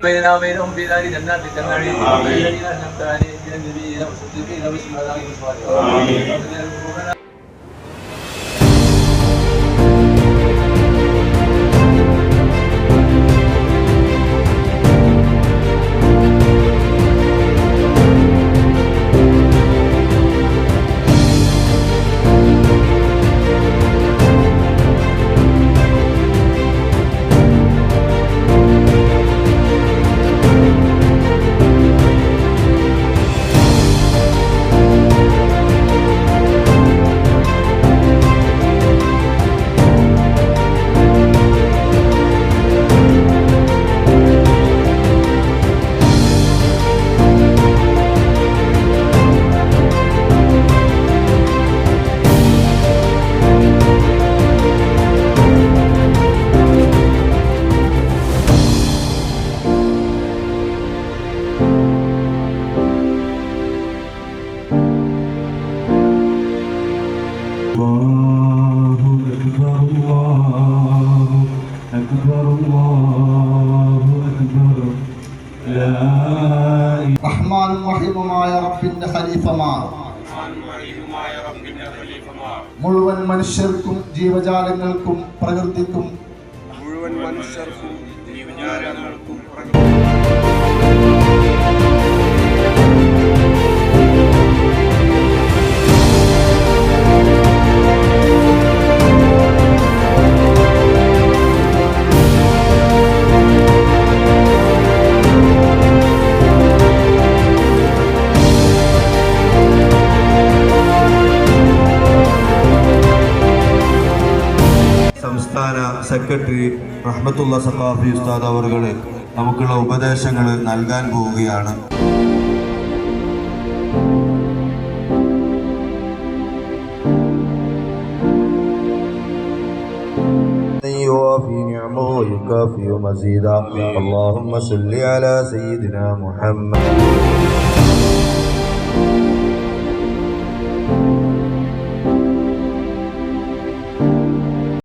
بيننا وبينهم في دار جناتك النعيم الذين انعمت عليهم من النبيين والصديقين والشهداء والصالحين. മുഴുവൻ മനുഷ്യർക്കും ജീവജാലങ്ങൾക്കും പ്രകൃതിക്കും സംസ്ഥാന സെക്രട്ടറി റഹ്മത്തുള്ള സഖാഫി ഉസ്താദ് അവറുകൾ നമുക്കുള്ള ഉപദേശങ്ങൾ നൽകാൻ പോവുകയാണ്. يوافي نعمه ويكافئ مزيدا اللهم صل على سيدنا محمد.